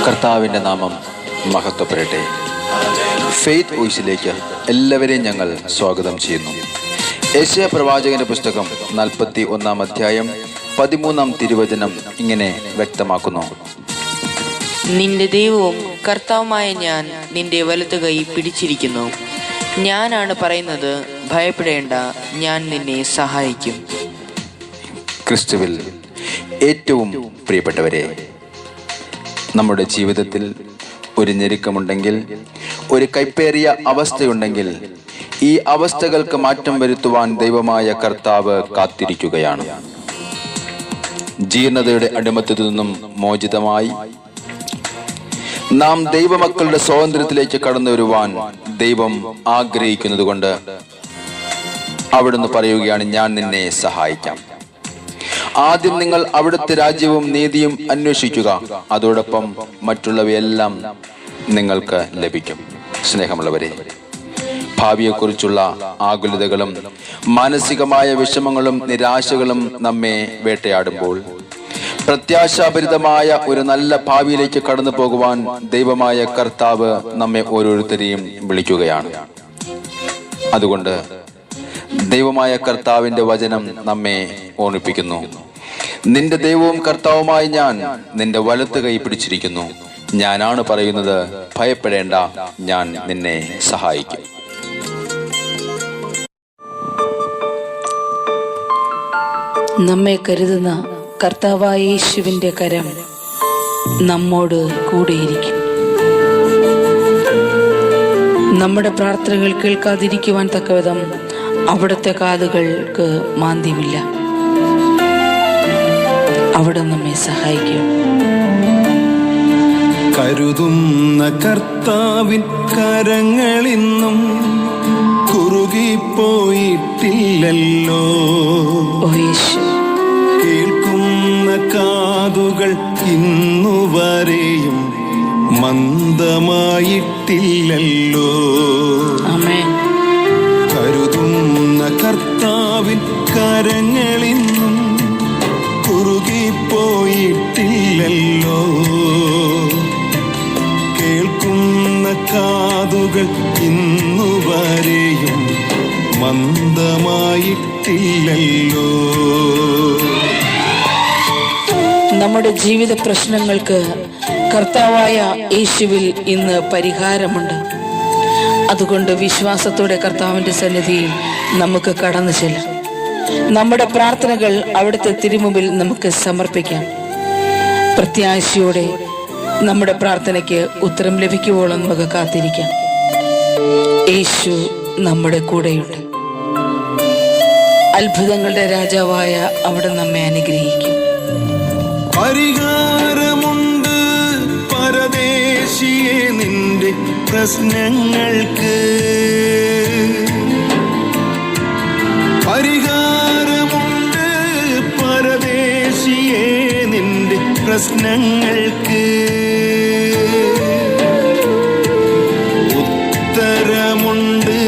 കർത്താവിൻ്റെ നാമം മഹത്വപ്പെടട്ടെ. ഫെയ്ത്ത് വോയിസിലേക്ക് എല്ലാവരെയും ഞങ്ങൾ സ്വാഗതം ചെയ്യുന്നു. യെശയ്യാ പ്രവാചകന്റെ പുസ്തകം 41-ാം അധ്യായം 13-ാം തിരുവചനം ഇങ്ങനെ വ്യക്തമാക്കുന്നു: നിന്റെ ദൈവവും കർത്താവുമായ ഞാൻ നിന്റെ വലതു കൈ പിടിച്ചിരിക്കുന്നു. ഞാനാണ് പറയുന്നത്, ഭയപ്പെടേണ്ട, ഞാൻ നിന്നെ സഹായിക്കും. ക്രിസ്തുവിൽ ഏറ്റവും പ്രിയപ്പെട്ടവരെ, നമ്മുടെ ജീവിതത്തിൽ ഒരു ഞെരുക്കമുണ്ടെങ്കിൽ, ഒരു കൈപ്പേറിയ അവസ്ഥയുണ്ടെങ്കിൽ, ഈ അവസ്ഥകൾക്ക് മാറ്റം വരുത്തുവാൻ ദൈവമായ കർത്താവ് കാത്തിരിക്കുകയാണ്. ജീർണതയുടെ അടിമത്തത്തിൽ നിന്നും മോചിതമായി നാം ദൈവമക്കളുടെ സ്വാതന്ത്ര്യത്തിലേക്ക് കടന്നു വരുവാൻ ദൈവം ആഗ്രഹിക്കുന്നത് കൊണ്ട് അവിടുന്ന് പറയുകയാണ്, ഞാൻ നിന്നെ സഹായിക്കാം. ആദ്യം നിങ്ങൾ അവിടുത്തെ രാജ്യവും നീതിയും അന്വേഷിക്കുക, അതോടൊപ്പം മറ്റുള്ളവയെല്ലാം നിങ്ങൾക്ക് ലഭിക്കും. സ്നേഹമുള്ളവരെ, ഭാവിയെക്കുറിച്ചുള്ള ആകുലതകളും മാനസികമായ വിഷമങ്ങളും നിരാശകളും നമ്മെ വേട്ടയാടുമ്പോൾ പ്രത്യാശാഭരിതമായ ഒരു നല്ല ഭാവിയിലേക്ക് കടന്നു പോകുവാൻ ദൈവമായ കർത്താവ് നമ്മെ ഓരോരുത്തരെയും വിളിക്കുകയാണ്. അതുകൊണ്ട് ദൈവമായ കർത്താവിന്റെ വചനം നമ്മെ ഓർമ്മിപ്പിക്കുന്നു: നിന്റെ ദൈവവും കർത്താവുമായി ഞാൻ നിന്റെ വലത്ത് കൈ പിടിച്ചിരിക്കുന്നു. ഞാനാണ് പറയുന്നത്, ഭയപ്പെടേണ്ട, ഞാൻ നിന്നെ സഹായിക്കും. നമ്മെ കരുതുന്ന കർത്താവായ യേശുവിന്റെ കരം നമ്മോട് കൂടെയിരിക്കും. നമ്മുടെ പ്രാർത്ഥനകൾ കേൾക്കാതിരിക്കുവാൻ തക്കവിധം അവിടുത്തെ കാതുകൾക്ക് മാന്ദ്യമില്ല. അവിടെ നമ്മെ സഹായിക്കും. കരുതുന്ന കർത്താവിൻ കരങ്ങളിന്നും കുറുകിപ്പോയിട്ടില്ലല്ലോ. കേൾക്കുന്ന കാതുകൾ ഇന്നുവരെയും മന്ദമായിട്ടില്ലല്ലോ. കരുതുന്ന കർത്താവിൻ കരങ്ങളിന്നും കുറുകിപ്പോയിട്ടില്ലല്ലോ. കേൾക്കുന്ന കാതുകൾ ഇന്നുവരെയും മന്ദമായിട്ടില്ലല്ലോ. നമ്മുടെ ജീവിത പ്രശ്നങ്ങൾക്ക് കർത്താവായ യേശുവിൽ ഇന്ന് പരിഹാരമുണ്ട്. അതുകൊണ്ട് വിശ്വാസത്തോടെ കർത്താവിന്റെ സന്നിധിയിൽ നമുക്ക് കടന്നു ചെല്ലാം. നമ്മുടെ പ്രാർത്ഥനകൾ അവിടുത്തെ തിരുമുമ്പിൽ നമുക്ക് സമർപ്പിക്കാം. പ്രത്യാശയോടെ നമ്മുടെ പ്രാർത്ഥനയ്ക്ക് ഉത്തരം ലഭിക്കുവോളം നമുക്ക് കാത്തിരിക്കാം. യേശു നമ്മുടെ കൂടെയുണ്ട്. അത്ഭുതങ്ങളുടെ രാജാവായ അവിടെ നമ്മെ അനുഗ്രഹിക്കും. പരിഹാരമുണ്ട് പരദേശിയെ നിന്റെ പ്രശ്നങ്ങൾക്ക്. പരിഹാരമുണ്ട് പരദേശിയെ നിന്റെ പ്രശ്നങ്ങൾക്ക്. ഉത്തരമുണ്ട്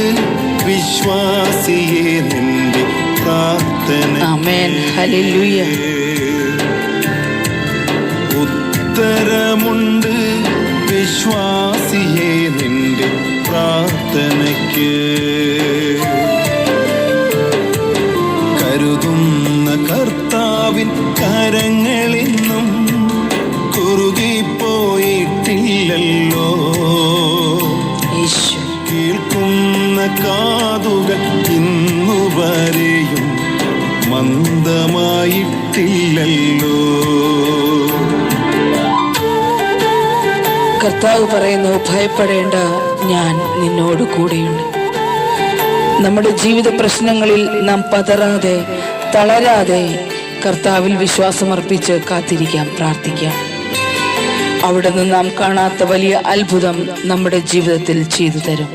വിശ്വാസിയെ നിന്റെ പ്രാർത്ഥന. ആമേൻ, ഹല്ലേലൂയ. ഉത്തരമുണ്ട് വിശ്വാസിയെ നിന്റെ പ്രാർത്ഥനയ്ക്ക്. കരുതുന്ന കർത്താവിൻ കരങ്ങളിന്നും കുറുകിപ്പോയിട്ടില്ലല്ലോ. കേൾക്കുന്ന കാതുകൾ ഇന്നുവരെയും മന്ദമായിട്ടില്ലല്ലോ. കർത്താവ് പറയുന്നു, ഭയപ്പെടേണ്ട, ഞാൻ നിന്നോട് കൂടെയുണ്ട്. നമ്മുടെ ജീവിത പ്രശ്നങ്ങളിൽ നാം പതറാതെ, തളരാതെ കർത്താവിൽ വിശ്വാസമർപ്പിച്ച് കാത്തിരിക്കാം, പ്രാർത്ഥിക്കാം. അവിടുന്ന് നാം കാണാത്ത വലിയ അത്ഭുതം നമ്മുടെ ജീവിതത്തിൽ ചെയ്തു തരും.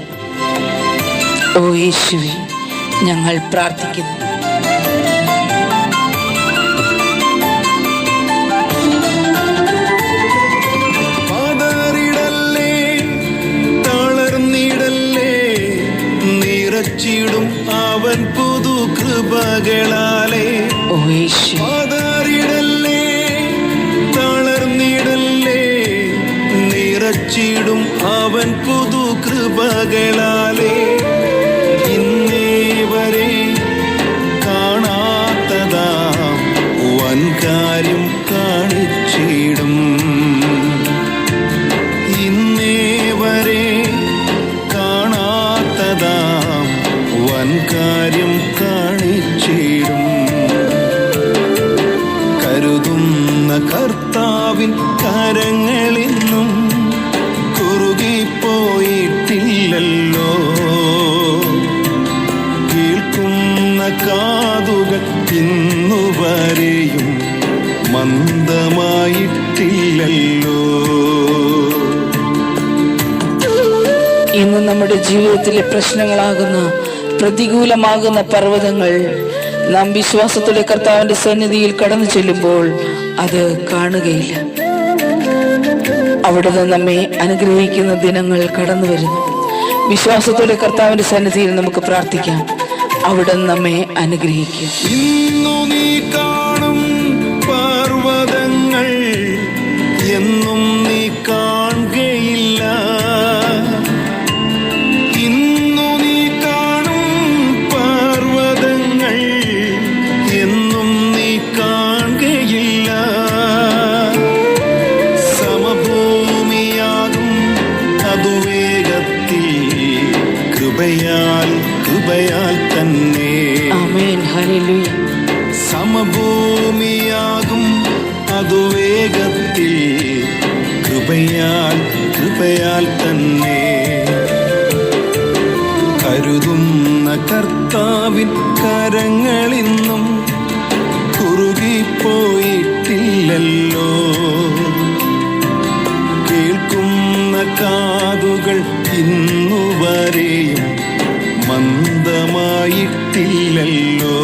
ഓ യേശുവേ, ഞങ്ങൾ പ്രാർത്ഥിക്കുന്നു. അവൻ പുതു കൃപകളാലേ പതറിടല്ലേ, തളർന്നിടല്ലേ, നിറച്ചിടും അവൻ പുതു കൃപകളാലേ ഇന്നേ വരെ കാണാത്തതാം വൻ കാര്യം കാണിച്ചിടും. ഇന്നേ വരെ കാണാത്തതാം വൻ കാര്യം കാണിച്ചിടും. കരുതുന്ന കർത്താവിൻ കരങ്ങളിന്നും കുറുകിപ്പോയിട്ടില്ലല്ലോ. കേൾക്കുന്ന കാതുകൾ ഇന്നുവരെയും മന്ദമായിട്ടില്ലല്ലോ. ഇന്ന് നമ്മുടെ ജീവിതത്തിലെ പ്രശ്നങ്ങളാകുന്ന പ്രതികൂലമാകുന്ന പർവ്വതങ്ങൾ നാം വിശ്വാസത്തോടെ കർത്താവിന്റെ സന്നിധിയിൽ കടന്നു ചെല്ലുമ്പോൾ അത് കാണുകയില്ല. അവിടുന്ന് നമ്മെ അനുഗ്രഹിക്കുന്ന ദിനങ്ങൾ കടന്നു വരുന്നു. വിശ്വാസത്തോടെ കർത്താവിന്റെ സന്നിധിയിൽ നമുക്ക് പ്രാർത്ഥിക്കാം. അവിടുന്ന് നമ്മെ അനുഗ്രഹിക്കും. ഇന്നു നീ കാണും പർവ്വതങ്ങൾ എന്നും നീ കാണുകയില്ല. ഇന്നു നീ കാണും പർവ്വതങ്ങൾ എന്നും നീ കാണുകയില്ല. സമഭൂമിയാകും അതു വേഗത്തിൽ കൃപയാൽ തന്നെ. ആമേൻ. ഹല്ലേലൂയ. സമഭൂമിയാകും അതു വേഗത്തിൽ കൃപയാൽ തന്നെ. കരുതുന്ന കർത്താവിൻ കരങ്ങളിന്നും കുറുകിപ്പോയിട്ടില്ലല്ലോ. കേൾക്കുന്ന കാതുകൾ ഇന്നുവരെയും മന്ദമായിട്ടില്ലല്ലോ.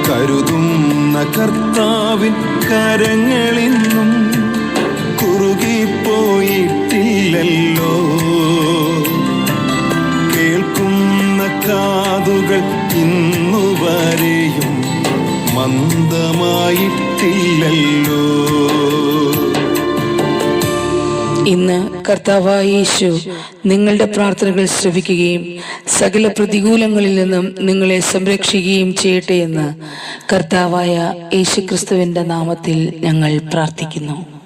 കരുതുന്ന കർത്താവിൻ കരങ്ങളിന്നും കുറുകിപ്പോയിട്ടില്ലല്ലോ. കേൾക്കുന്ന കാതുകൾ ഇന്നുവരെയും മന്ദമായിട്ടില്ലല്ലോ. ഇന്ന് കർത്താവായ യേശു നിങ്ങളുടെ പ്രാർത്ഥനകൾ ശ്രവിക്കുകയും സകല പ്രതികൂലങ്ങളിൽ നിന്നും നിങ്ങളെ സംരക്ഷിക്കുകയും ചെയ്യട്ടെ എന്ന് കർത്താവായ യേശുക്രിസ്തുവിന്റെ നാമത്തിൽ ഞങ്ങൾ പ്രാർത്ഥിക്കുന്നു.